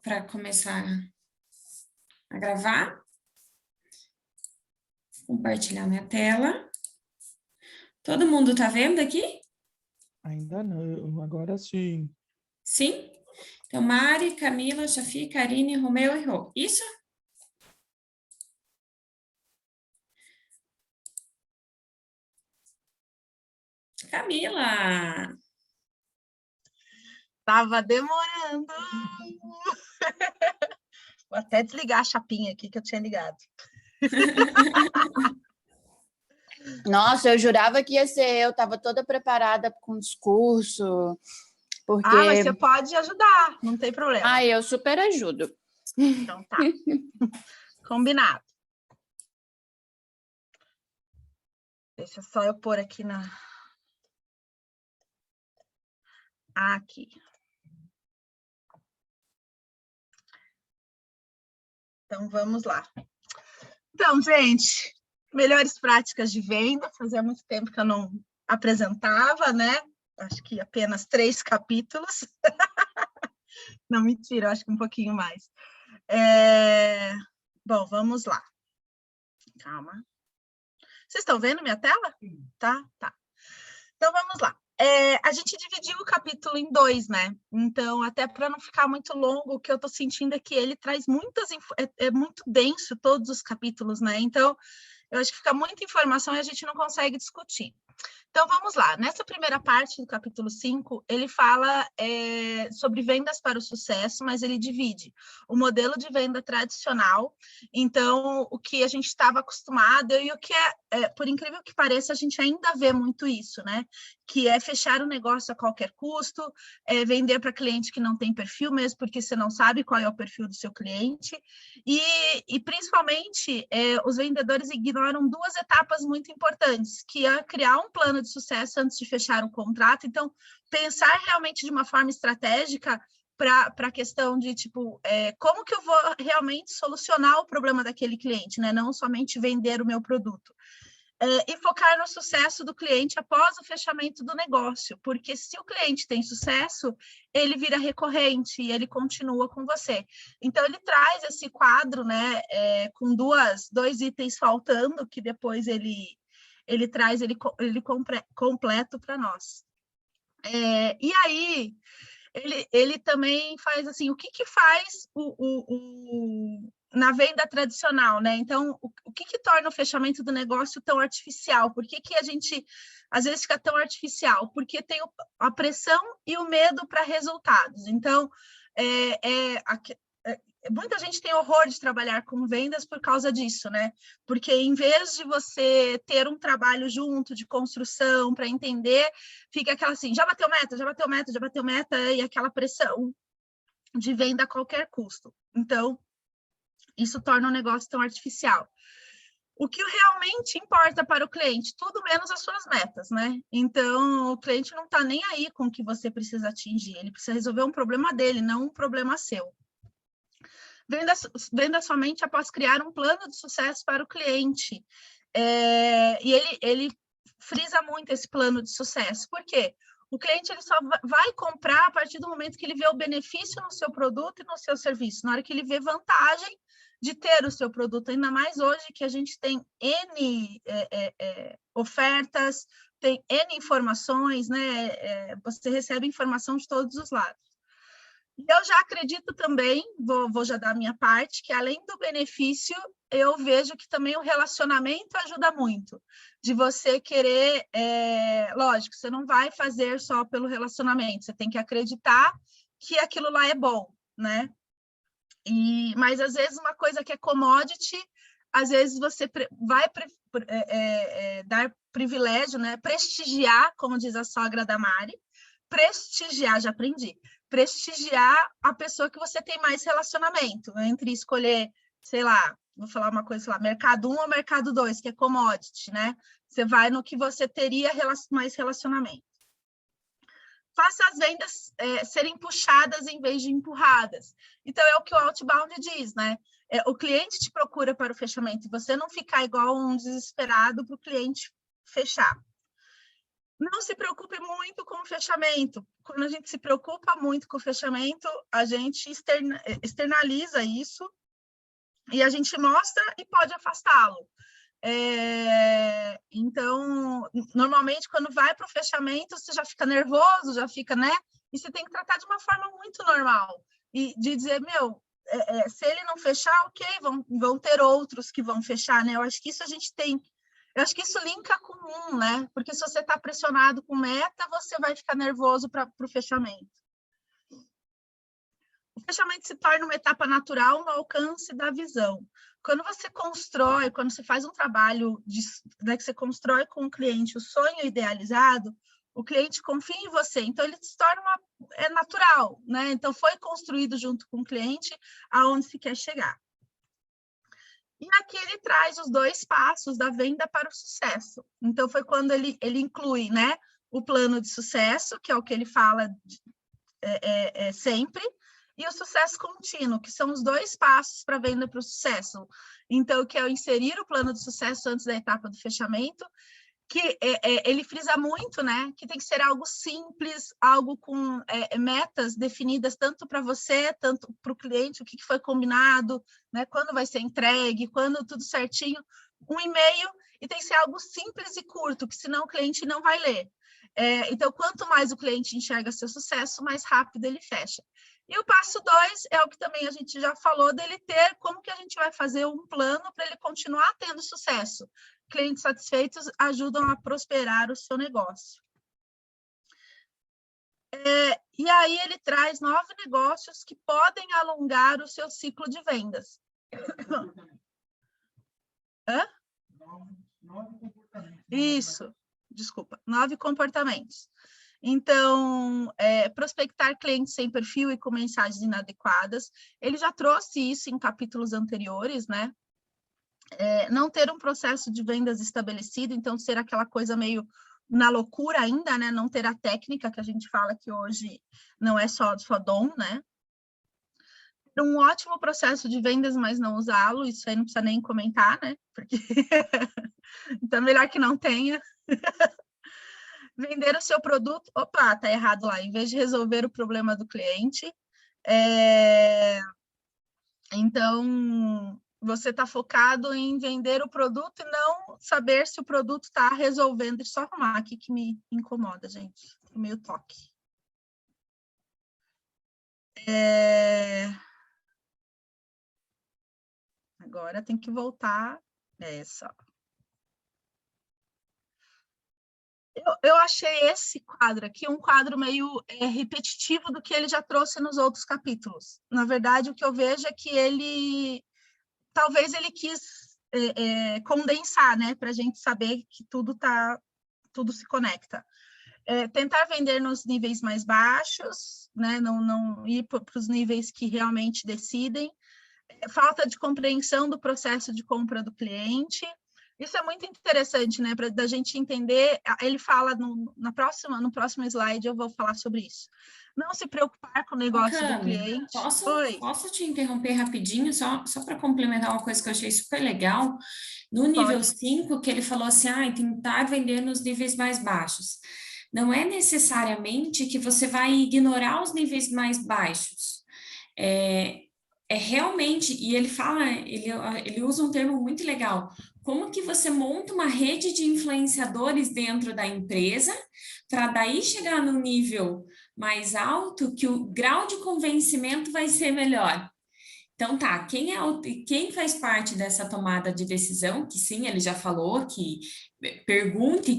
para começar a gravar. Compartilhar minha tela. Todo mundo está vendo aqui? Ainda não, agora sim. Sim? Então, Mari, Camila, Chafi, Karine, Romeu e Rô. Isso? Camila! Tava demorando. Vou até desligar a chapinha aqui que eu tinha ligado. Nossa, eu jurava que ia ser eu, estava toda preparada com o discurso, porque... Ah, mas você pode ajudar, não tem problema. Ah, eu super ajudo. Então tá. Combinado. Deixa só eu pôr aqui na... Aqui. Então, vamos lá. Então, gente, melhores práticas de venda. Fazia muito tempo que eu não apresentava, né? Acho que apenas 3 capítulos. Não, mentira, acho que um pouquinho mais. Bom, vamos lá. Calma. Vocês estão vendo minha tela? Tá? Tá. Então, vamos lá. A gente dividiu o capítulo em 2, né? Então, até para não ficar muito longo, o que eu estou sentindo é que ele traz muitas... É muito denso todos os capítulos, né? Então, eu acho que fica muita informação e a gente não consegue discutir. Então, vamos lá. Nessa primeira parte do capítulo 5, ele fala sobre vendas para o sucesso, mas ele divide o modelo de venda tradicional, então, o que a gente estava acostumado e o que por incrível que pareça, a gente ainda vê muito isso, né? Que é fechar o negócio a qualquer custo, vender para cliente que não tem perfil mesmo, porque você não sabe qual é o perfil do seu cliente, e principalmente, os vendedores ignoram 2 etapas muito importantes, que é criar um plano de sucesso antes de fechar um contrato. Então, pensar realmente de uma forma estratégica para a questão de, tipo, como que eu vou realmente solucionar o problema daquele cliente, né? Não somente vender o meu produto. E focar no sucesso do cliente após o fechamento do negócio, porque se o cliente tem sucesso, ele vira recorrente e ele continua com você. Então, ele traz esse quadro, né, com 2 itens faltando, que depois ele traz ele completo para nós. E aí, ele também faz assim, o que faz na venda tradicional, né? Então, o que torna o fechamento do negócio tão artificial? Por que a gente, às vezes, fica tão artificial? Porque tem a pressão e o medo para resultados. Então, muita gente tem horror de trabalhar com vendas por causa disso, né? Porque em vez de você ter um trabalho junto de construção para entender, fica aquela assim, já bateu meta, já bateu meta, já bateu meta, e aquela pressão de venda a qualquer custo. Então, isso torna o negócio tão artificial. O que realmente importa para o cliente? Tudo menos as suas metas, né? Então, o cliente não está nem aí com o que você precisa atingir, ele precisa resolver um problema dele, não um problema seu. Venda somente após criar um plano de sucesso para o cliente. E ele frisa muito esse plano de sucesso. Por quê? O cliente ele só vai comprar a partir do momento que ele vê o benefício no seu produto e no seu serviço, na hora que ele vê vantagem de ter o seu produto, ainda mais hoje que a gente tem N ofertas, tem N informações, né? Você recebe informação de todos os lados. E eu já acredito também, vou já dar a minha parte, que além do benefício, eu vejo que também o relacionamento ajuda muito. De você querer, lógico, você não vai fazer só pelo relacionamento, você tem que acreditar que aquilo lá é bom, né? Mas às vezes uma coisa que é commodity, às vezes você vai dar privilégio, né? Prestigiar, como diz a sogra da Mari, prestigiar, já aprendi, prestigiar a pessoa que você tem mais relacionamento, entre escolher, sei lá, vou falar uma coisa, sei lá, mercado 1 ou mercado 2, que é commodity, né? Você vai no que você teria mais relacionamento. Faça as vendas serem puxadas em vez de empurradas. Então, é o que o outbound diz, né? O cliente te procura para o fechamento e você não ficar igual um desesperado para o cliente fechar. Não se preocupe muito com o fechamento. Quando a gente se preocupa muito com o fechamento, a gente externaliza isso e a gente mostra e pode afastá-lo. Então, normalmente, quando vai para o fechamento, você já fica nervoso, já fica, né? E você tem que tratar de uma forma muito normal. E de dizer, meu, se ele não fechar, ok, vão ter outros que vão fechar, né? Eu acho que isso a gente tem... Eu acho que isso linka com né? Porque se você está pressionado com meta, você vai ficar nervoso para o fechamento. O fechamento se torna uma etapa natural no alcance da visão. Quando você constrói, quando você faz um trabalho que você constrói com o cliente o sonho idealizado, o cliente confia em você, então ele se torna natural, né? Então foi construído junto com o cliente aonde se quer chegar. E aqui ele traz os 2 passos da venda para o sucesso. Então foi quando ele inclui, né, o plano de sucesso, que é o que ele fala sempre, e o sucesso contínuo, que são os 2 passos para a venda para o sucesso. Então, que é o inserir o plano de sucesso antes da etapa do fechamento, que ele frisa muito, né, que tem que ser algo simples, algo com metas definidas tanto para você, tanto para o cliente, o que foi combinado, né, quando vai ser entregue, quando tudo certinho, um e-mail, e tem que ser algo simples e curto, que senão o cliente não vai ler. Então, quanto mais o cliente enxerga seu sucesso, mais rápido ele fecha. E o passo 2 é o que também a gente já falou, dele ter como que a gente vai fazer um plano para ele continuar tendo sucesso. Clientes satisfeitos ajudam a prosperar o seu negócio. E aí ele traz 9 negócios que podem alongar o seu ciclo de vendas. Hã? 9 comportamentos. Isso, desculpa, 9 comportamentos. Então, prospectar clientes sem perfil e com mensagens inadequadas. Ele já trouxe isso em capítulos anteriores, né? Não ter um processo de vendas estabelecido, então ser aquela coisa meio na loucura ainda, né? Não ter a técnica que a gente fala que hoje não é só dom, né? Um ótimo processo de vendas, mas não usá-lo, isso aí não precisa nem comentar, né? Porque então melhor que não tenha. Vender o seu produto, opa, tá errado lá, em vez de resolver o problema do cliente. Então, você está focado em vender o produto e não saber se o produto está resolvendo. Deixa eu só arrumar aqui que me incomoda, gente. Meio toque. Agora tem que voltar essa. Eu achei esse quadro aqui um quadro meio repetitivo do que ele já trouxe nos outros capítulos. Na verdade, o que eu vejo é que talvez ele quis condensar, né, para a gente saber que tudo se conecta. Tentar vender nos níveis mais baixos, né, não ir para os níveis que realmente decidem. Falta de compreensão do processo de compra do cliente. Isso é muito interessante, né, para da gente entender. Ele fala no próximo slide, eu vou falar sobre isso. Não se preocupar com o negócio do cliente. Posso te interromper rapidinho, só para complementar uma coisa que eu achei super legal? No nível 5, que ele falou assim, tentar vender nos níveis mais baixos. Não é necessariamente que você vai ignorar os níveis mais baixos. Realmente, e ele fala, ele usa um termo muito legal, como que você monta uma rede de influenciadores dentro da empresa, para daí chegar no nível mais alto, que o grau de convencimento vai ser melhor. Então tá, quem faz parte dessa tomada de decisão, que sim, ele já falou, que pergunte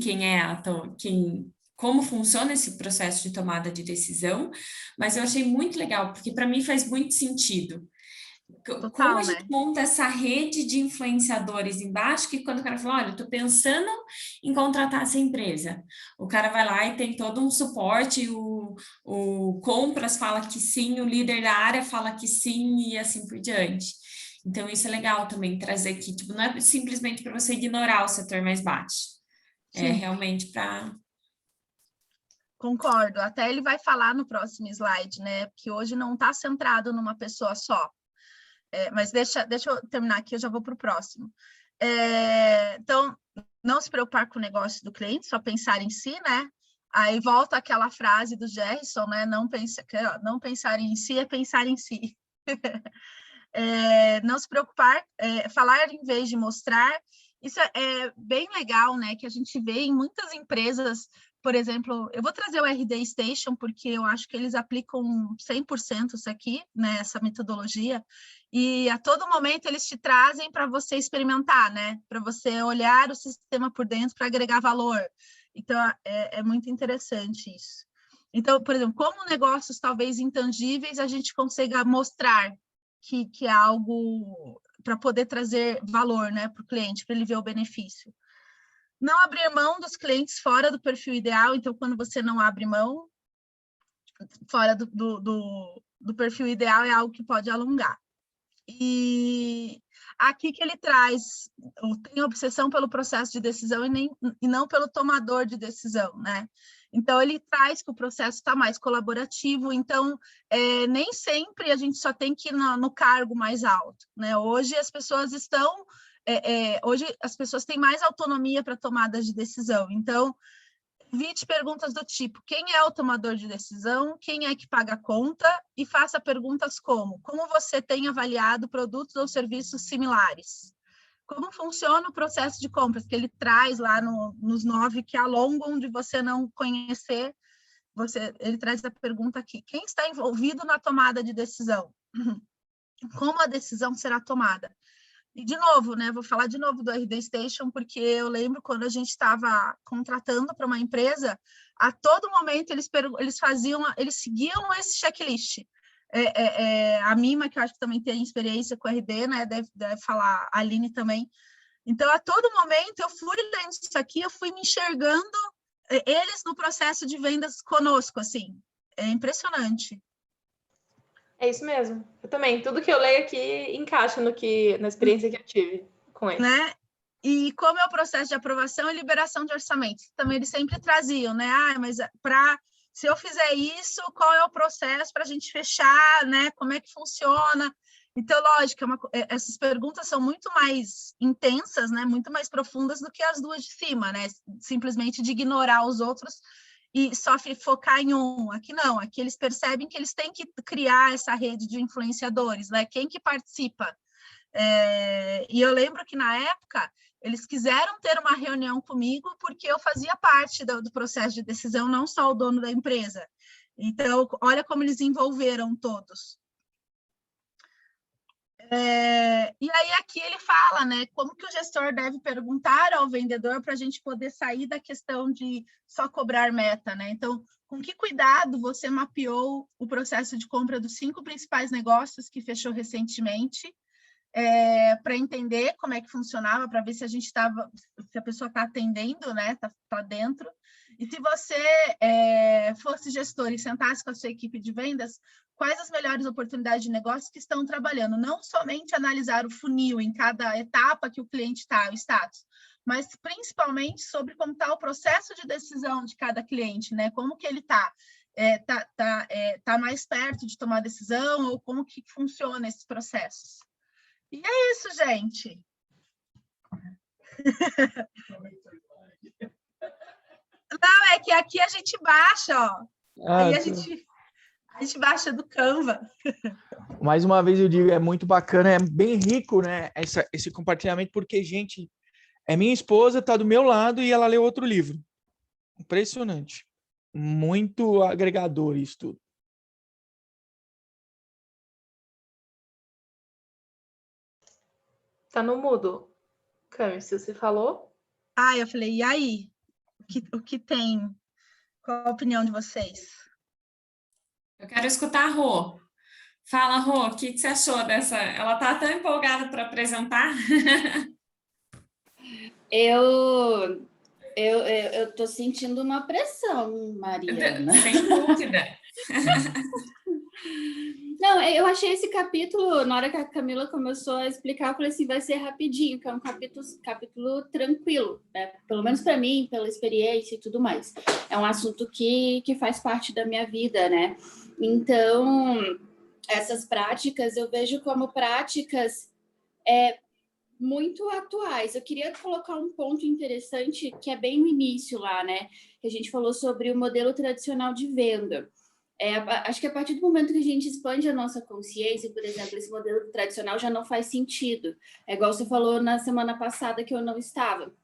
como funciona esse processo de tomada de decisão, mas eu achei muito legal, porque para mim faz muito sentido. Total, como a gente monta essa rede de influenciadores embaixo, que quando o cara fala, olha, eu estou pensando em contratar essa empresa, o cara vai lá e tem todo um suporte, o compras fala que sim, o líder da área fala que sim, e assim por diante. Então, isso é legal também, trazer aqui, tipo, não é simplesmente para você ignorar o setor mais baixo, é realmente para... Concordo, até ele vai falar no próximo slide, né, que hoje não está centrado numa pessoa só. Mas deixa eu terminar aqui, eu já vou para o próximo. Então, não se preocupar com o negócio do cliente, só pensar em si, né? Aí volta aquela frase do Gerson, né? Não pensar em si é pensar em si. Não se preocupar, falar em vez de mostrar. Isso é bem legal, né? Que a gente vê em muitas empresas, por exemplo, eu vou trazer o RD Station, porque eu acho que eles aplicam 100% isso aqui, né? Essa metodologia, e a todo momento eles te trazem para você experimentar, né? Para você olhar o sistema por dentro para agregar valor. Então, é muito interessante isso. Então, por exemplo, como negócios talvez intangíveis, a gente consiga mostrar que é algo para poder trazer valor, né, para o cliente, para ele ver o benefício. Não abrir mão dos clientes fora do perfil ideal, então, quando você não abre mão fora do perfil ideal, é algo que pode alongar. E aqui que ele traz, tem obsessão pelo processo de decisão e não pelo tomador de decisão, né? Então, ele traz que o processo está mais colaborativo, então, nem sempre a gente só tem que ir no cargo mais alto, né? Hoje as pessoas têm mais autonomia para tomadas de decisão, então, evite perguntas do tipo, quem é o tomador de decisão, quem é que paga a conta, e faça perguntas como você tem avaliado produtos ou serviços similares? Como funciona o processo de compras, que ele traz lá nos 9 que alongam de você não conhecer, ele traz a pergunta aqui, quem está envolvido na tomada de decisão? Como a decisão será tomada? E, de novo, né, vou falar de novo do RD Station, porque eu lembro quando a gente estava contratando para uma empresa, a todo momento eles seguiam esse checklist. A Mima, que eu acho que também tem experiência com RD, né, deve falar, a Aline também. Então, a todo momento, eu fui lendo isso aqui, eu fui me enxergando eles no processo de vendas conosco, assim. É impressionante. É isso mesmo. Eu também. Tudo que eu leio aqui encaixa na experiência que eu tive com ele. Né? E como é o processo de aprovação e liberação de orçamentos? Também eles sempre traziam, né? Mas se eu fizer isso, qual é o processo para a gente fechar, né? Como é que funciona? Então, lógico, essas perguntas são muito mais intensas, né? Muito mais profundas do que as duas de cima, né? Simplesmente de ignorar os outros e só focar em um. Aqui não, aqui eles percebem que eles têm que criar essa rede de influenciadores, né? Quem que participa? E eu lembro que, na época, eles quiseram ter uma reunião comigo porque eu fazia parte do processo de decisão, não só o dono da empresa. Então, olha como eles envolveram todos. E aí, aqui ele fala, né, como que o gestor deve perguntar ao vendedor para a gente poder sair da questão de só cobrar meta, né? Então, com que cuidado você mapeou o processo de compra dos 5 principais negócios que fechou recentemente, para entender como é que funcionava, para ver se a pessoa está atendendo, né? Tá dentro. E se você fosse gestor e sentasse com a sua equipe de vendas, quais as melhores oportunidades de negócio que estão trabalhando? Não somente analisar o funil em cada etapa que o cliente está, o status, mas principalmente sobre como está o processo de decisão de cada cliente, né? Como que ele está? Tá mais perto de tomar decisão, ou como que funciona esses processos? E é isso, gente. Não, é que aqui a gente baixa, ó. Aí a gente baixa do Canva. Mais uma vez eu digo, é muito bacana, é bem rico, né, esse compartilhamento, porque, gente, minha esposa está do meu lado e ela leu outro livro. Impressionante. Muito agregador isso tudo. Tá no mudo. Cami, se você falou? Eu falei, e aí? O que tem? Qual a opinião de vocês? Eu quero escutar a Rô. Fala, Rô, o que você achou dessa? Ela tá tão empolgada para apresentar. Eu tô sentindo uma pressão, Mariana. Sem dúvida. Não, eu achei esse capítulo, na hora que a Camila começou a explicar, eu falei assim, vai ser rapidinho, que é um capítulo tranquilo, né? Pelo menos para mim, pela experiência e tudo mais. É um assunto que faz parte da minha vida, né? Então, essas práticas eu vejo como práticas muito atuais. Eu queria colocar um ponto interessante que é bem no início lá, né? Que a gente falou sobre o modelo tradicional de venda. Acho que a partir do momento que a gente expande a nossa consciência, por exemplo, esse modelo tradicional já não faz sentido. É igual você falou na semana passada que eu não estava.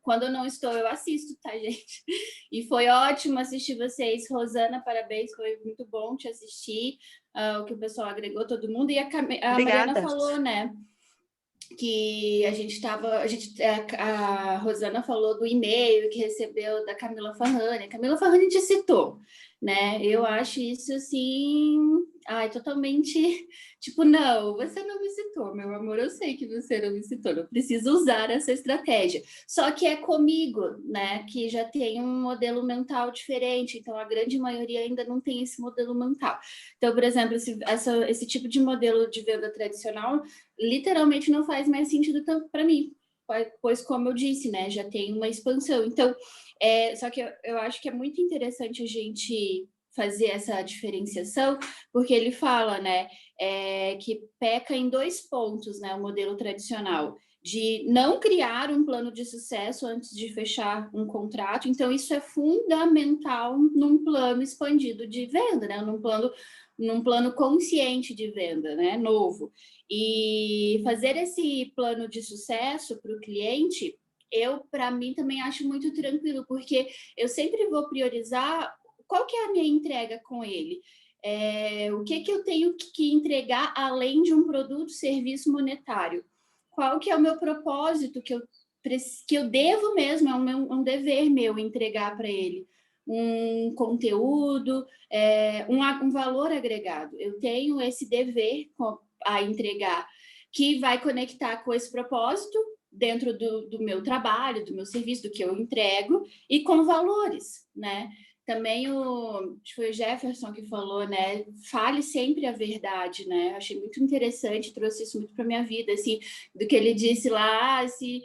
Quando eu não estou, eu assisto, tá, gente? E foi ótimo assistir vocês. Rosana, parabéns, foi muito bom te assistir. O que o pessoal agregou, todo mundo. E a Mariana falou, né? Que a Rosana falou do e-mail que recebeu da Camila Farrani. A Camila Farrani te citou, né? Eu acho isso assim, totalmente tipo, não, você não me citou, meu amor, eu sei que você não me citou, não preciso usar essa estratégia. Só que é comigo, né? Que já tem um modelo mental diferente, então a grande maioria ainda não tem esse modelo mental. Então, por exemplo, esse tipo de modelo de venda tradicional literalmente não faz mais sentido para mim, pois, como eu disse, né, já tem uma expansão. Então, só que eu acho que é muito interessante a gente fazer essa diferenciação, porque ele fala, né, que peca em 2 pontos, né, o modelo tradicional, de não criar um plano de sucesso antes de fechar um contrato. Então, isso é fundamental num plano expandido de venda, né, num plano consciente de venda, né, novo. E fazer esse plano de sucesso para o cliente, para mim, também acho muito tranquilo, porque eu sempre vou priorizar qual que é a minha entrega com ele. O que eu tenho que entregar além de um produto, serviço monetário? Qual que é o meu propósito que eu devo mesmo, um dever meu entregar para ele? Um conteúdo, um valor agregado. Eu tenho esse dever a entregar, que vai conectar com esse propósito dentro do meu trabalho, do meu serviço, do que eu entrego, e com valores, né? Também foi o Jefferson que falou, né? Fale sempre a verdade, né? Achei muito interessante, trouxe isso muito para minha vida, assim, do que ele disse lá, se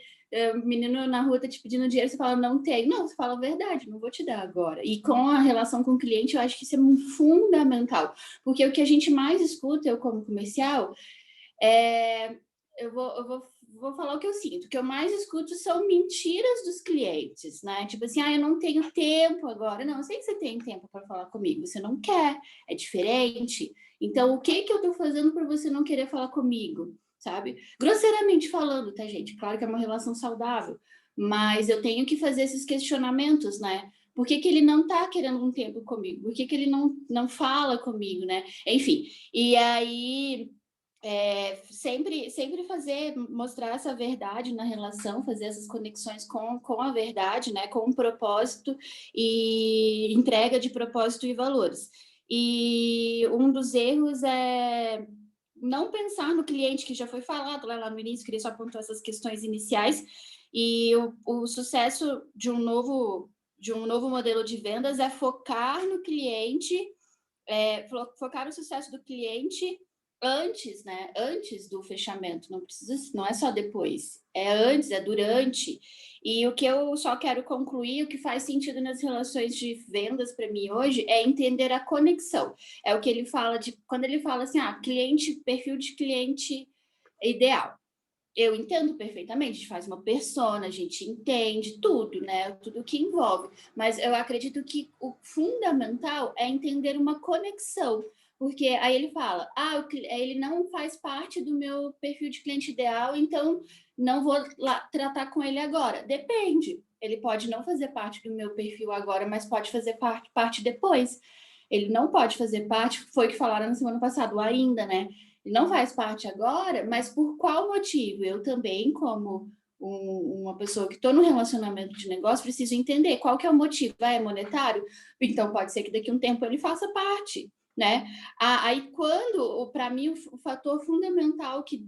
o menino na rua tá te pedindo dinheiro, você fala, não tenho. Não, você fala a verdade, não vou te dar agora. E com a relação com o cliente, eu acho que isso é fundamental, porque o que a gente mais escuta, eu como comercial, eu vou falar o que eu sinto. O que eu mais escuto são mentiras dos clientes, né? Tipo assim, eu não tenho tempo agora. Não, eu sei que você tem tempo para falar comigo, você não quer, é diferente. Então, o que eu tô fazendo para você não querer falar comigo, sabe? Grosseiramente falando, tá, gente? Claro que é uma relação saudável, mas eu tenho que fazer esses questionamentos, né? Por que ele não tá querendo um tempo comigo? Por que ele não fala comigo, né? Enfim, e aí sempre mostrar essa verdade na relação, fazer essas conexões com a verdade, né, com o propósito e entrega de propósito e valores. E um dos erros é não pensar no cliente, que já foi falado lá no início, queria só apontar essas questões iniciais, e o sucesso de um novo modelo de vendas é focar no cliente, focar no sucesso do cliente antes, né? Antes do fechamento, não é só depois, é antes, é durante. E o que eu só quero concluir, o que faz sentido nas relações de vendas para mim hoje é entender a conexão. É o que ele fala quando ele fala assim, perfil de cliente ideal. Eu entendo perfeitamente, a gente faz uma persona, a gente entende tudo, né? Tudo que envolve. Mas eu acredito que o fundamental é entender uma conexão. Porque aí ele fala, ele não faz parte do meu perfil de cliente ideal, então não vou lá tratar com ele agora. Depende. Ele pode não fazer parte do meu perfil agora, mas pode fazer parte depois. Ele não pode fazer parte, foi o que falaram na semana passada, ainda, né? Ele não faz parte agora, mas por qual motivo? Eu também, como uma pessoa que estou no relacionamento de negócio, preciso entender qual que é o motivo. É monetário? Então, pode ser que daqui a um tempo ele faça parte, né? Aí, para mim, o fator fundamental que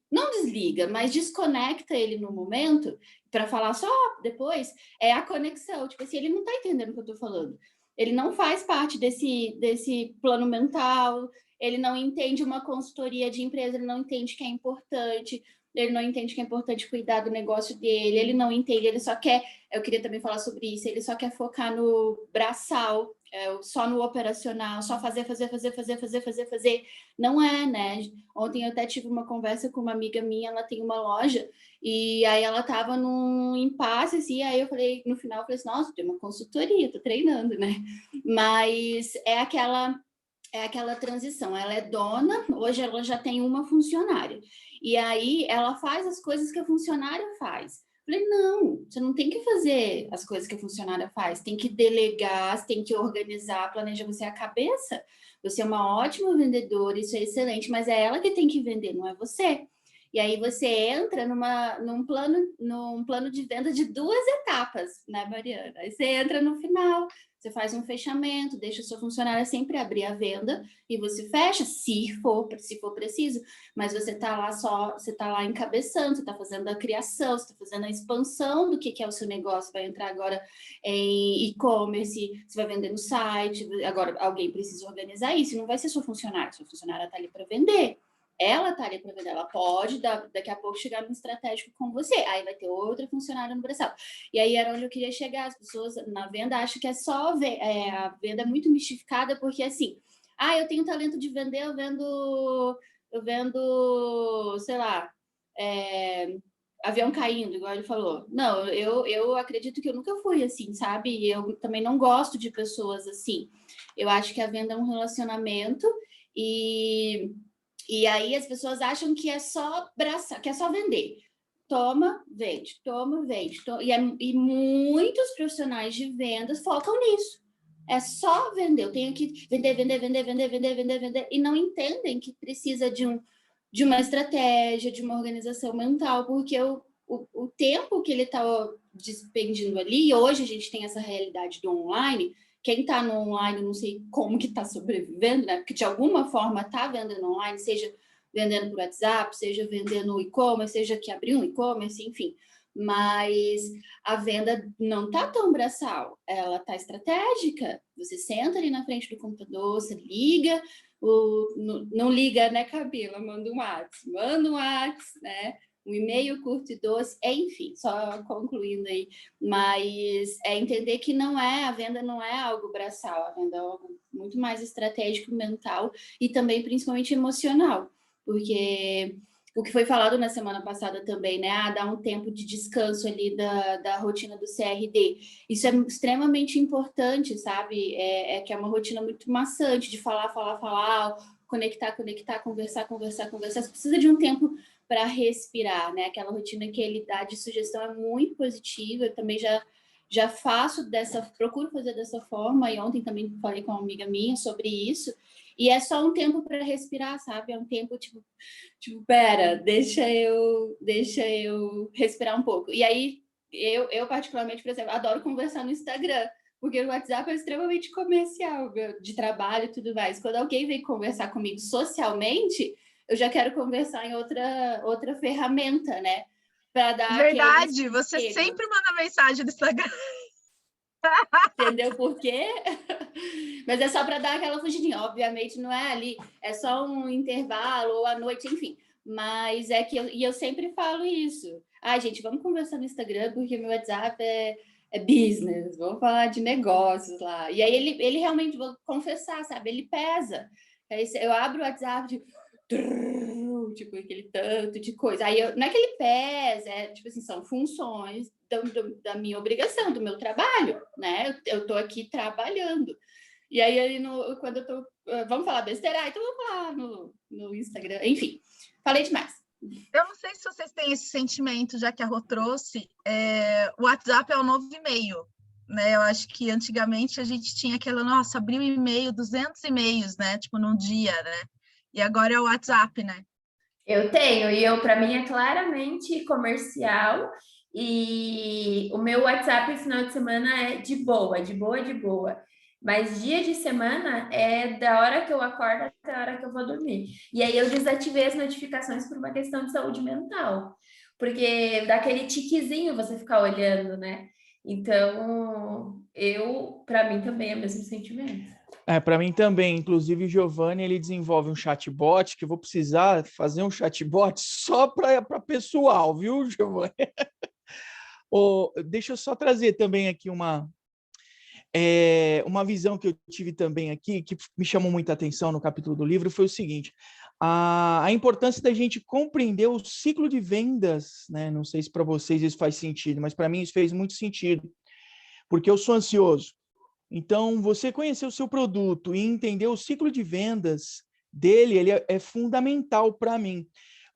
não desliga, mas desconecta ele no momento, para falar só depois, é a conexão. Tipo assim, ele não está entendendo o que eu estou falando. Ele não faz parte desse plano mental, ele não entende uma consultoria de empresa, ele não entende que é importante, ele não entende que é importante cuidar do negócio dele, ele não entende, ele só quer, eu queria também falar sobre isso, ele só quer focar no braçal, só no operacional, só fazer. Não é, né? Ontem eu até tive uma conversa com uma amiga minha, ela tem uma loja, e aí ela estava num impasse, assim, aí eu falei, no final, eu falei assim, nossa, tem uma consultoria, tô treinando, né? Mas é aquela transição, ela é dona, hoje ela já tem uma funcionária, e aí ela faz as coisas que a funcionária faz. Falei, não, você não tem que fazer as coisas que a funcionária faz, tem que delegar, tem que organizar, planejar, você é a cabeça, você é uma ótima vendedora, isso é excelente, mas é ela que tem que vender, não é você. E aí você entra num plano de venda de 2 etapas, né, Mariana? Aí você entra no final, você faz um fechamento, deixa a sua funcionária sempre abrir a venda e você fecha, se for preciso, mas você está lá encabeçando, você está fazendo a criação, você está fazendo a expansão do que é o seu negócio, vai entrar agora em e-commerce, você vai vender no site, agora alguém precisa organizar isso, não vai ser sua funcionária está ali para vender. Ela está ali para vender, ela pode daqui a pouco chegar no estratégico com você, aí vai ter outra funcionária no braçal. E aí era onde eu queria chegar, as pessoas na venda acham que é só a venda é muito mistificada, porque assim, eu tenho talento de vender, eu vendo, sei lá, avião caindo, igual ele falou. Não, eu acredito que eu nunca fui assim, sabe? E eu também não gosto de pessoas assim. Eu acho que a venda é um relacionamento e aí as pessoas acham que é só que é só vender. Toma, vende. E muitos profissionais de vendas focam nisso. É só vender. Eu tenho que vender. E não entendem que precisa de uma estratégia, de uma organização mental, porque o tempo que ele está despendindo ali, e hoje a gente tem essa realidade do online. Quem está no online, não sei como que está sobrevivendo, né? Porque de alguma forma está vendendo online, seja vendendo por WhatsApp, seja vendendo no e-commerce, seja que abriu um e-commerce, enfim. Mas a venda não está tão braçal, ela está estratégica. Você senta ali na frente do computador, você liga, não liga, né, Camila? Manda um WhatsApp, né? Um e-mail curto e doce, enfim, só concluindo aí, mas é entender que a venda não é algo braçal, a venda é algo muito mais estratégico, mental e também principalmente emocional, porque o que foi falado na semana passada também, né, dar um tempo de descanso ali da rotina do CRD, isso é extremamente importante, sabe, que é uma rotina muito maçante, de falar, conectar, conversar, você precisa de um tempo para respirar, né? Aquela rotina que ele dá de sugestão é muito positiva. Eu também já procuro fazer dessa forma. E ontem também falei com uma amiga minha sobre isso. E é só um tempo para respirar, sabe? É um tempo tipo, pera, deixa eu respirar um pouco. E aí eu particularmente, por exemplo, adoro conversar no Instagram. Porque o WhatsApp é extremamente comercial, de trabalho e tudo mais. Quando alguém vem conversar comigo socialmente, eu já quero conversar em outra ferramenta, né? Para dar Verdade, você sempre manda mensagem no Instagram. Entendeu por quê? Mas é só para dar aquela fugidinha. Obviamente não é ali, é só um intervalo ou à noite, enfim. Mas é que eu sempre falo isso. Gente, vamos conversar no Instagram, porque meu WhatsApp é business, vamos falar de negócios lá. E aí ele realmente, vou confessar, sabe? Ele pesa. Aí eu abro o WhatsApp de tipo aquele tanto de coisa. Aí não é que ele pesa, tipo assim, são funções da minha obrigação, do meu trabalho, né? Eu tô aqui trabalhando. E aí quando eu tô. Vamos falar besteira? Então vamos falar no Instagram. Enfim, falei demais. Eu não sei se vocês têm esse sentimento, já que a Rô trouxe, o WhatsApp é o novo e-mail, né? Eu acho que antigamente a gente tinha aquela, nossa, abriu e-mail, 200 e-mails, né? Tipo, num dia, né? E agora é o WhatsApp, né? Eu tenho, e para mim é claramente comercial, e o meu WhatsApp final de semana é de boa. Mas dia de semana é da hora que eu acordo até a hora que eu vou dormir. E aí eu desativei as notificações por uma questão de saúde mental. Porque dá aquele tiquezinho você ficar olhando, né? Então, para mim também é o mesmo sentimento. Para mim também. Inclusive, o Giovanni, ele desenvolve um chatbot, que eu vou precisar fazer um chatbot só para pessoal, viu, Giovanni? Deixa eu só trazer também aqui uma visão que eu tive também aqui, que me chamou muita atenção no capítulo do livro, foi o seguinte: a importância da gente compreender o ciclo de vendas, né? Não sei se para vocês isso faz sentido, mas para mim isso fez muito sentido, porque eu sou ansioso. Então, você conhecer o seu produto e entender o ciclo de vendas dele, ele é fundamental para mim,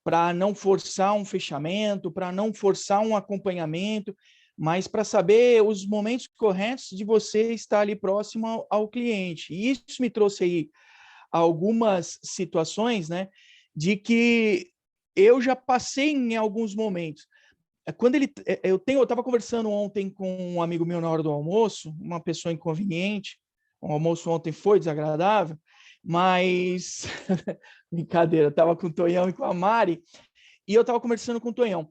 para não forçar um fechamento, para não forçar um acompanhamento, mas para saber os momentos corretos de você estar ali próximo ao cliente. E isso me trouxe aí algumas situações, né, de que eu já passei em alguns momentos. Quando eu estava conversando ontem com um amigo meu na hora do almoço, uma pessoa inconveniente. O almoço ontem foi desagradável, mas brincadeira, eu estava com o Tonhão e com a Mari, e eu estava conversando com o Tonhão.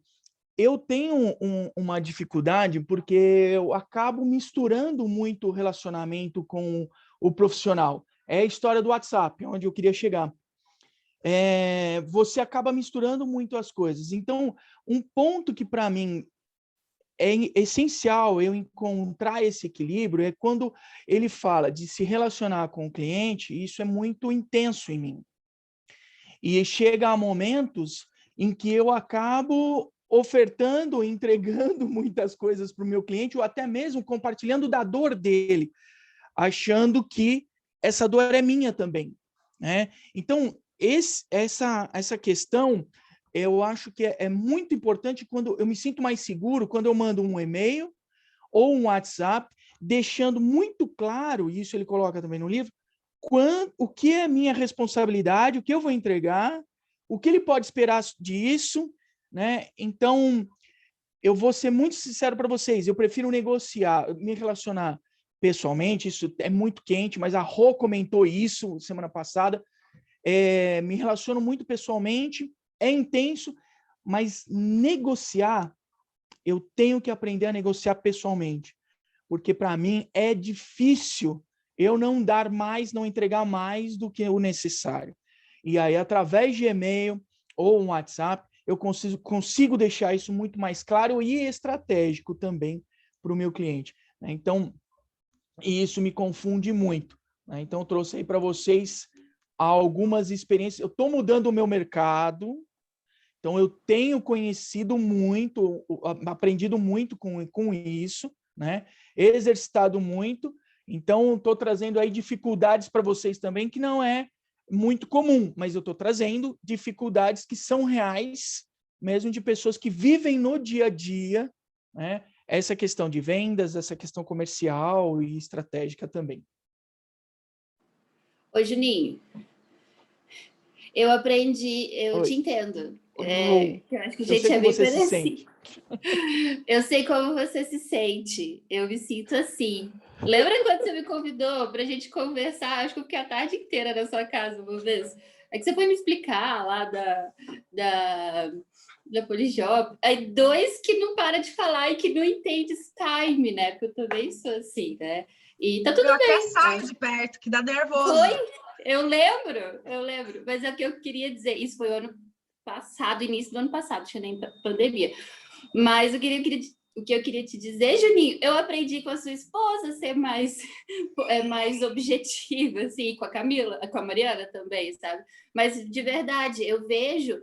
Eu tenho uma dificuldade porque eu acabo misturando muito o relacionamento com o profissional. É a história do WhatsApp, onde eu queria chegar. Você acaba misturando muito as coisas. Então, um ponto que para mim é essencial eu encontrar esse equilíbrio é quando ele fala de se relacionar com o cliente. Isso é muito intenso em mim. E chega a momentos em que eu acabo ofertando, entregando muitas coisas para o meu cliente, ou até mesmo compartilhando da dor dele, achando que essa dor é minha também, né? Então, essa questão, eu acho que é muito importante quando eu me sinto mais seguro, quando eu mando um e-mail ou um WhatsApp, deixando muito claro, e isso ele coloca também no livro, o que é minha responsabilidade, o que eu vou entregar, o que ele pode esperar disso, né? Então, eu vou ser muito sincero para vocês, eu prefiro negociar, me relacionar pessoalmente. Isso é muito quente, mas a Rô comentou isso semana passada. Me relaciono muito pessoalmente, é intenso, mas negociar, eu tenho que aprender a negociar pessoalmente, porque para mim é difícil eu não dar mais, não entregar mais do que o necessário. E aí, através de e-mail ou um WhatsApp, eu consigo deixar isso muito mais claro e estratégico também para o meu cliente. Então, isso me confunde muito. Então, eu trouxe aí para vocês algumas experiências. Eu estou mudando o meu mercado, então eu tenho conhecido muito, aprendido muito com isso, né? Exercitado muito. Então, estou trazendo aí dificuldades para vocês também, que não é muito comum, mas eu estou trazendo dificuldades que são reais, mesmo de pessoas que vivem no dia a dia, né? Essa questão de vendas, essa questão comercial e estratégica também. Ô, Juninho, eu aprendi, eu te entendo. Eu acho que a gente é bem parecido. Eu sei como você se sente. Eu me sinto assim. Lembra quando você me convidou para a gente conversar? Acho que eu fiquei a tarde inteira na sua casa uma vez. É que você foi me explicar lá da Polishop. Aí dois que não para de falar e que não entende esse time, né? Porque eu também sou assim, né? E tá tudo bem. Eu até saio de perto, que dá nervoso. Foi? Eu lembro. Mas é o que eu queria dizer. Isso foi o ano passado, início do ano passado, tinha nem pandemia. Mas o que eu queria te dizer, Juninho, eu aprendi com a sua esposa a ser mais objetiva, assim, com a Camila, com a Mariana também, sabe? Mas, de verdade, eu vejo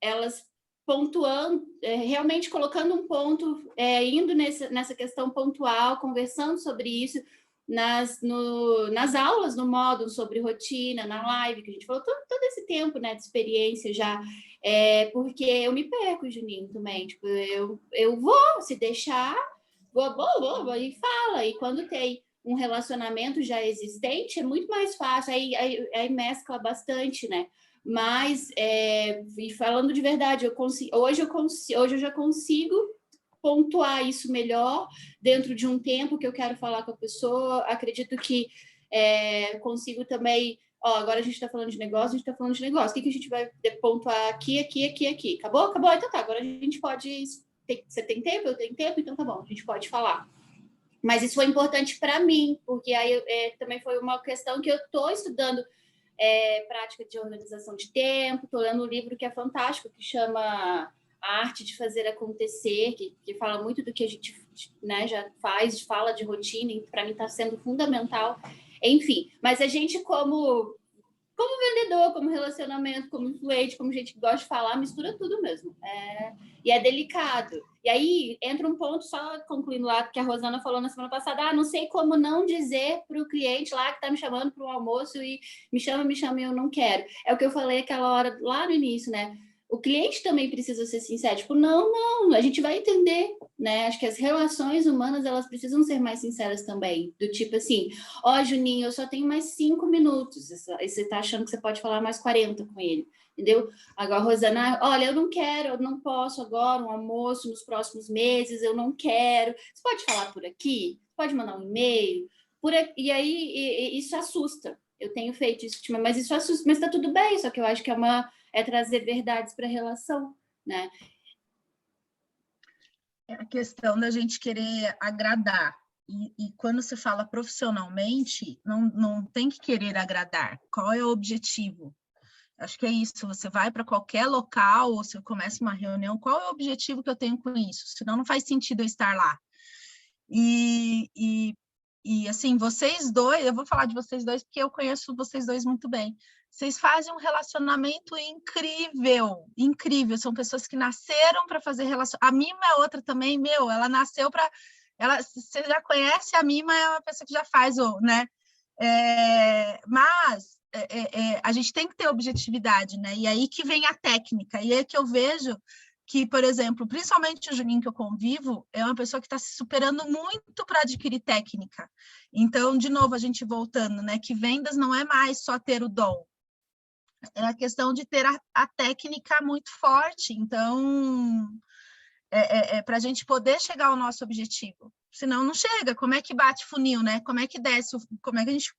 elas pontuando, realmente colocando um ponto, indo nessa questão pontual, conversando sobre isso, nas aulas, no módulo sobre rotina, na live, que a gente falou todo esse tempo, né, de experiência já, porque eu me perco, Juninho, também, tipo, eu vou, se deixar, vou, e fala, e quando tem um relacionamento já existente, é muito mais fácil, aí mescla bastante, né, mas, e falando de verdade, hoje eu já consigo pontuar isso melhor dentro de um tempo que eu quero falar com a pessoa. Acredito que consigo também. Agora a gente está falando de negócio, O que a gente vai pontuar aqui? Acabou? Então tá. Agora a gente pode. Você tem tempo? Eu tenho tempo? Então tá bom, a gente pode falar. Mas isso foi importante para mim, porque aí também foi uma questão que eu estou estudando prática de organização de tempo. Estou lendo um livro que é fantástico, que chama a arte de fazer acontecer, que fala muito do que a gente, né, já faz, fala de rotina, e para mim está sendo fundamental. Enfim, mas a gente como vendedor, como relacionamento, como influente, como gente que gosta de falar, mistura tudo mesmo. E é delicado. E aí entra um ponto, só concluindo lá, que a Rosana falou na semana passada, não sei como não dizer para o cliente lá que está me chamando para um almoço e me chama e eu não quero. É o que eu falei aquela hora lá no início, né? O cliente também precisa ser sincero, tipo, não, a gente vai entender, né? Acho que as relações humanas, elas precisam ser mais sinceras também, do tipo assim, Juninho, eu só tenho mais 5 minutos, e você tá achando que você pode falar mais 40 com ele, entendeu? Agora, Rosana, olha, eu não quero, eu não posso agora, um almoço nos próximos meses, eu não quero, você pode falar por aqui? Pode mandar um e-mail? E aí, isso assusta, eu tenho feito isso, mas isso assusta, mas tá tudo bem, só que eu acho que é trazer verdades para a relação, né? É a questão da gente querer agradar. E quando se fala profissionalmente, não tem que querer agradar. Qual é o objetivo? Acho que é isso. Você vai para qualquer local, ou você começa uma reunião, qual é o objetivo que eu tenho com isso? Senão não faz sentido eu estar lá. E assim, vocês dois, eu vou falar de vocês dois porque eu conheço vocês dois muito bem. Vocês fazem um relacionamento incrível, incrível. São pessoas que nasceram para fazer relacionamento. A Mima é outra também, ela nasceu para... Você já conhece a Mima, é uma pessoa que já faz, né? Mas a gente tem que ter objetividade, né? E aí que vem a técnica. E é que eu vejo que, por exemplo, principalmente o Juninho que eu convivo, é uma pessoa que está se superando muito para adquirir técnica. Então, de novo, a gente voltando, né? Que vendas não é mais só ter o dom. É a questão de ter a técnica muito forte. Então, para a gente poder chegar ao nosso objetivo. Senão não chega. Como é que bate funil, né? Como é que desce? Como é que a gente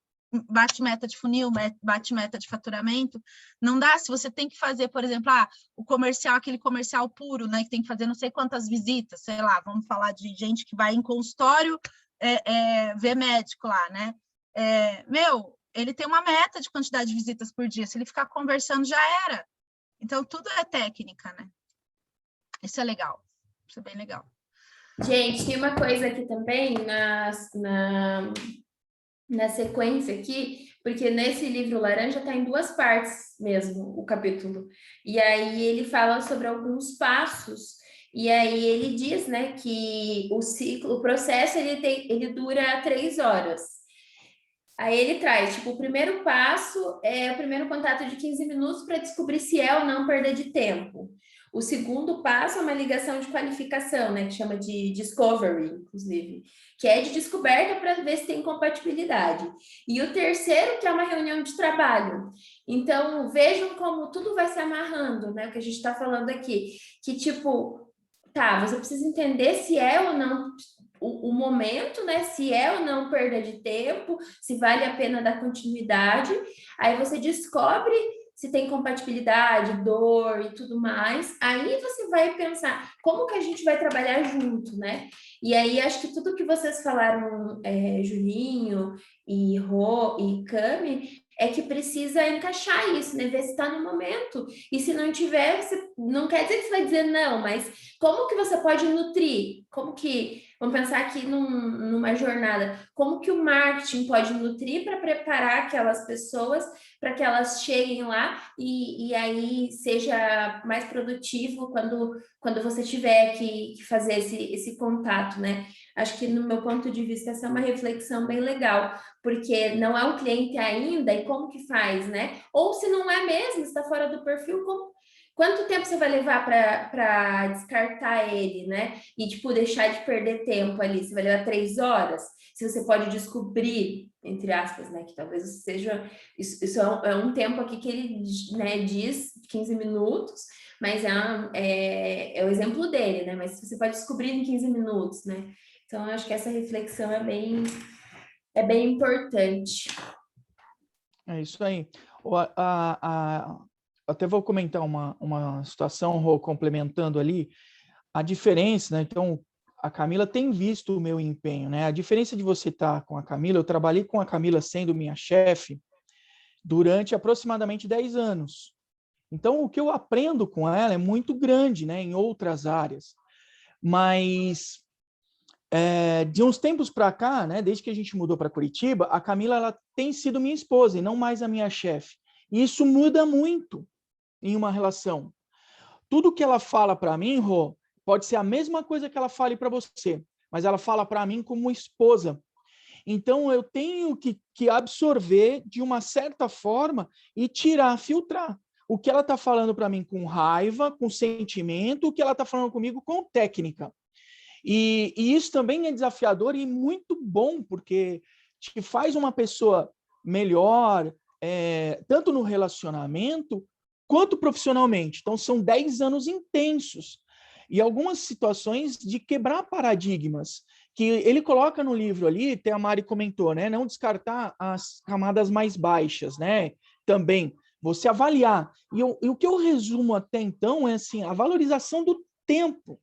bate meta de funil, bate meta de faturamento? Não dá. Se você tem que fazer, por exemplo, o comercial, aquele comercial puro, né? Que tem que fazer não sei quantas visitas, sei lá, vamos falar de gente que vai em consultório ver médico lá, né? Ele tem uma meta de quantidade de visitas por dia. Se ele ficar conversando, já era. Então, tudo é técnica, né? Isso é legal. Isso é bem legal. Gente, tem uma coisa aqui também na sequência aqui, porque nesse livro Laranja está em 2 partes mesmo, o capítulo. E aí ele fala sobre alguns passos, e aí ele diz, né, que o processo ele dura 3 horas. Aí ele traz, tipo, o primeiro passo é o primeiro contato de 15 minutos para descobrir se é ou não perda de tempo. O segundo passo é uma ligação de qualificação, né, que chama de discovery, inclusive, que é de descoberta para ver se tem compatibilidade. E o terceiro, que é uma reunião de trabalho. Então, vejam como tudo vai se amarrando, né, o que a gente está falando aqui. Que, tipo, você precisa entender se é ou não o momento, né? Se é ou não perda de tempo, se vale a pena dar continuidade. Aí você descobre se tem compatibilidade, dor e tudo mais. Aí você vai pensar como que a gente vai trabalhar junto, né? E aí acho que tudo que vocês falaram, Juninho e Rô e Cami, é que precisa encaixar isso, né? Ver se está no momento. E se não tiver, não quer dizer que você vai dizer não, mas como que você pode nutrir? Como que, vamos pensar aqui numa jornada, como que o marketing pode nutrir para preparar aquelas pessoas para que elas cheguem lá e aí seja mais produtivo quando você tiver que fazer esse contato, né? Acho que, no meu ponto de vista, essa é uma reflexão bem legal, porque não é um cliente ainda, e como que faz, né? Ou se não é mesmo, está fora do perfil, quanto tempo você vai levar para descartar ele, né? E, tipo, deixar de perder tempo ali? Você vai levar 3 horas? Se você pode descobrir, entre aspas, né? Que talvez seja... Isso é um tempo aqui que ele, né, diz 15 minutos, mas é o exemplo dele, né? Mas você pode descobrir em 15 minutos, né? Então, eu acho que essa reflexão é bem importante. É isso aí. Até vou comentar uma situação, Rô, complementando ali, a diferença, né? Então, a Camila tem visto o meu empenho, né? A diferença de você estar com a Camila, eu trabalhei com a Camila sendo minha chefe durante aproximadamente 10 anos. Então, o que eu aprendo com ela é muito grande, né, em outras áreas. Mas, de uns tempos para cá, né, desde que a gente mudou para Curitiba, a Camila ela tem sido minha esposa e não mais a minha chefe. E isso muda muito em uma relação. Tudo que ela fala para mim, Rô, pode ser a mesma coisa que ela fale para você, mas ela fala para mim como esposa. Então, eu tenho que absorver de uma certa forma e tirar, filtrar. O que ela está falando para mim com raiva, com sentimento, o que ela está falando comigo com técnica. E isso também é desafiador e muito bom, porque te faz uma pessoa melhor, tanto no relacionamento quanto profissionalmente. Então, são 10 anos intensos. E algumas situações de quebrar paradigmas, que ele coloca no livro ali, até a Mari comentou, né? Não descartar as camadas mais baixas, né? Também, você avaliar. E o que eu resumo até então é assim, a valorização do tempo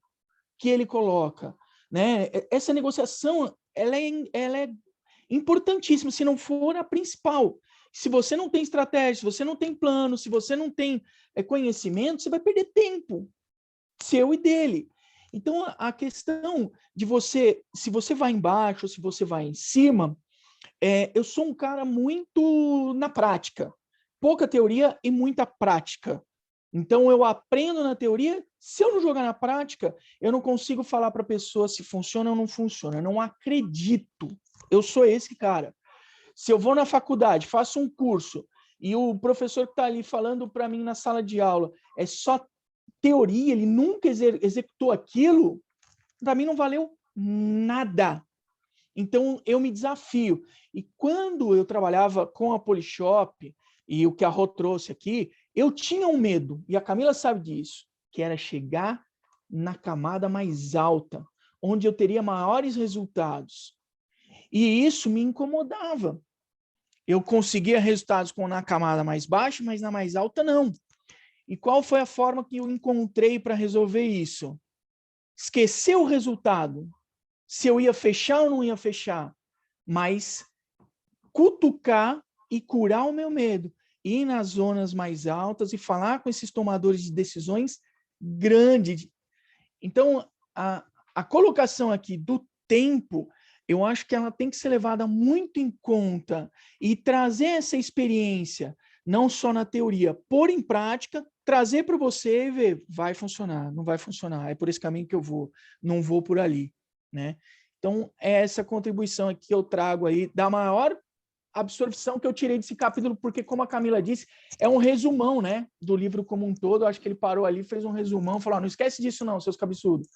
que ele coloca, né? Essa negociação, ela é importantíssima, se não for a principal. Se você não tem estratégia, se você não tem plano, se você não tem conhecimento, você vai perder tempo, seu e dele. Então, a questão de você, se você vai embaixo ou se você vai em cima, eu sou um cara muito na prática. Pouca teoria e muita prática. Então, eu aprendo na teoria, se eu não jogar na prática, eu não consigo falar para a pessoa se funciona ou não funciona. Eu não acredito. Eu sou esse cara. Se eu vou na faculdade, faço um curso, e o professor que está ali falando para mim na sala de aula é só teoria, ele nunca executou aquilo, para mim não valeu nada. Então, eu me desafio. E quando eu trabalhava com a Polishop, e o que a Rô trouxe aqui, eu tinha um medo, e a Camila sabe disso, que era chegar na camada mais alta, onde eu teria maiores resultados. E isso me incomodava. Eu conseguia resultados na camada mais baixa, mas na mais alta não. E qual foi a forma que eu encontrei para resolver isso? Esquecer o resultado. Se eu ia fechar ou não ia fechar. Mas cutucar e curar o meu medo. Ir nas zonas mais altas e falar com esses tomadores de decisões grandes. Então, a colocação aqui do tempo, eu acho que ela tem que ser levada muito em conta e trazer essa experiência, não só na teoria, pôr em prática, trazer para você e ver, vai funcionar, não vai funcionar, é por esse caminho que eu vou, não vou por ali, né? Então, é essa contribuição aqui que eu trago aí, da maior absorção que eu tirei desse capítulo, porque, como a Camila disse, é um resumão, né, do livro como um todo. Eu acho que ele parou ali, fez um resumão, falou, não esquece disso não, seus cabeçudos.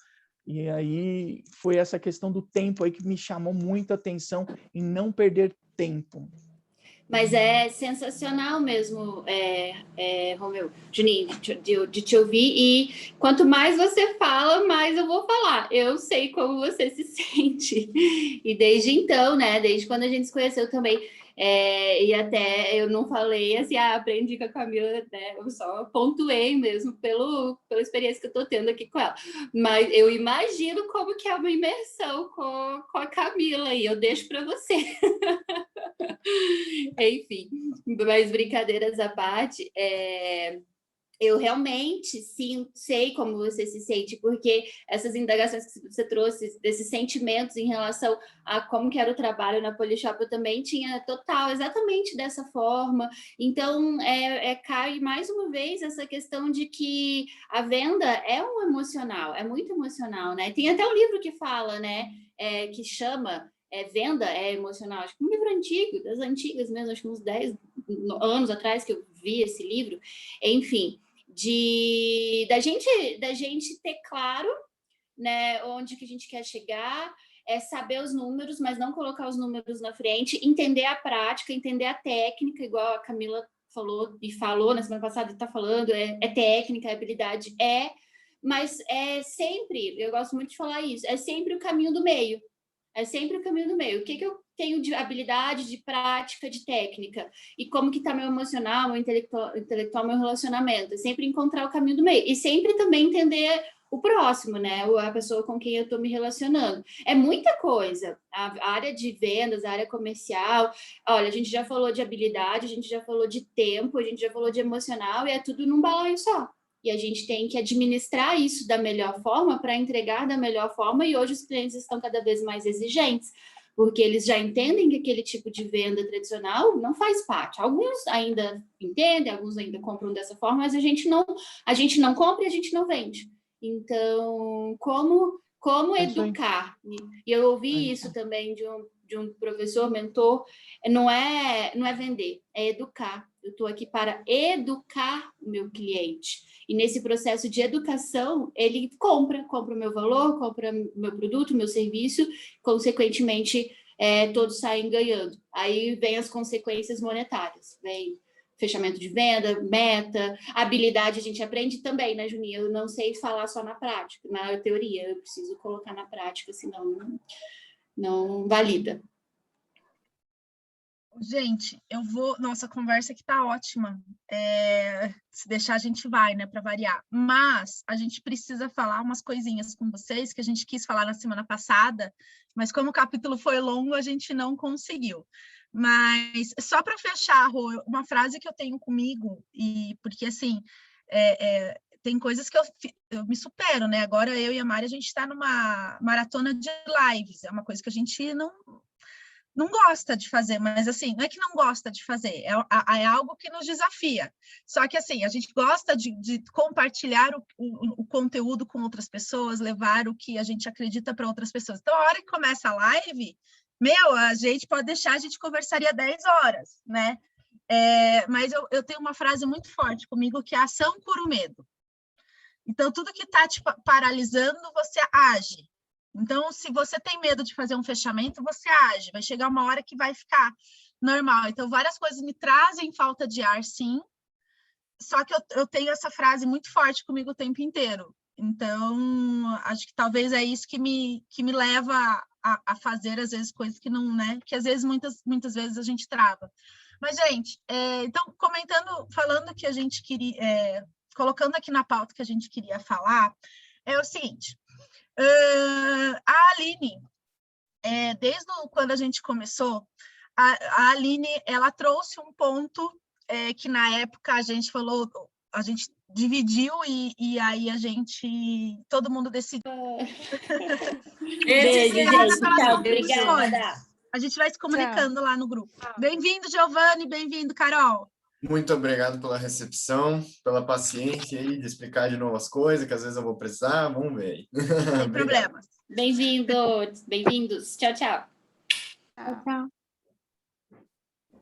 E aí foi essa questão do tempo aí que me chamou muita atenção em não perder tempo. Mas é sensacional mesmo, Romeu, Juninho, de te ouvir. E quanto mais você fala, mais eu vou falar. Eu sei como você se sente. E desde então, né? Desde quando a gente se conheceu também. E até eu não falei assim, aprendi com a Camila, né? Eu só pontuei mesmo pela experiência que eu tô tendo aqui com ela. Mas eu imagino como que é uma imersão com a Camila, e eu deixo para você. Enfim, mas brincadeiras à parte, eu realmente sei como você se sente, porque essas indagações que você trouxe, desses sentimentos em relação a como que era o trabalho na Polishop, eu também tinha total, exatamente dessa forma. Então, cai mais uma vez essa questão de que a venda é um emocional, é muito emocional, né? Tem até um livro que fala, né, que chama Venda é Emocional, acho que um livro antigo, das antigas mesmo, acho que uns 10 anos atrás que eu vi esse livro, enfim, da gente ter claro, né, onde que a gente quer chegar, saber os números, mas não colocar os números na frente, entender a prática, entender a técnica, igual a Camila falou na semana passada, está falando, técnica, habilidade, mas é sempre, eu gosto muito de falar isso, é sempre o caminho do meio. É sempre o caminho do meio. O que eu tenho de habilidade, de prática, de técnica? E como que está meu emocional, meu intelectual, meu relacionamento? É sempre encontrar o caminho do meio. E sempre também entender o próximo, né? A pessoa com quem eu estou me relacionando. É muita coisa. A área de vendas, a área comercial. Olha, a gente já falou de habilidade, a gente já falou de tempo, a gente já falou de emocional, e é tudo num balaio só. E a gente tem que administrar isso da melhor forma para entregar da melhor forma, e hoje os clientes estão cada vez mais exigentes, porque eles já entendem que aquele tipo de venda tradicional não faz parte. Alguns ainda entendem, alguns ainda compram dessa forma, mas a gente não compra e a gente não vende. Então, como educar? E eu ouvi isso também de um professor, mentor, não é vender, é educar. Eu estou aqui para educar o meu cliente. E nesse processo de educação, ele compra o meu valor, compra o meu produto, o meu serviço, consequentemente, todos saem ganhando. Aí vem as consequências monetárias, vem fechamento de venda, meta, habilidade a gente aprende também, né, Juninha? Eu não sei falar só na prática, na teoria, eu preciso colocar na prática, senão não valida. Gente, nossa, a conversa aqui tá ótima. Se deixar, a gente vai, né, para variar. Mas a gente precisa falar umas coisinhas com vocês que a gente quis falar na semana passada, mas como o capítulo foi longo, a gente não conseguiu. Mas só para fechar, Rô, uma frase que eu tenho comigo, e porque assim, tem coisas que eu me supero, né? Agora eu e a Mari, a gente está numa maratona de lives, é uma coisa que a gente não gosta de fazer, mas assim, não é que não gosta de fazer, é algo que nos desafia. Só que assim, a gente gosta de compartilhar o conteúdo com outras pessoas, levar o que a gente acredita para outras pessoas. Então, a hora que começa a live, a gente pode deixar, a gente conversaria 10 horas, né? Mas eu tenho uma frase muito forte comigo, que é ação cura o medo. Então, tudo que está te paralisando, você age. Então, se você tem medo de fazer um fechamento, você age. Vai chegar uma hora que vai ficar normal. Então, várias coisas me trazem falta de ar, sim. Só que eu tenho essa frase muito forte comigo o tempo inteiro. Então, acho que talvez é isso que me leva a fazer, às vezes, coisas que não, né? Que, às vezes, muitas vezes a gente trava. Mas, gente, então, falando que a gente queria... colocando aqui na pauta que a gente queria falar, é o seguinte... a Aline, desde quando a gente começou, a Aline, ela trouxe um ponto que na época a gente falou, a gente dividiu e aí todo mundo decidiu. Beijo, gente. Tchau, obrigada. A gente vai se comunicando lá no grupo. Bem-vindo, Giovanni, bem-vindo, Carol. Muito obrigado pela recepção, pela paciência aí de explicar de novo as coisas, que às vezes eu vou precisar, vamos ver aí. Sem problemas. Bem-vindos. Tchau, tchau. Tchau, tchau.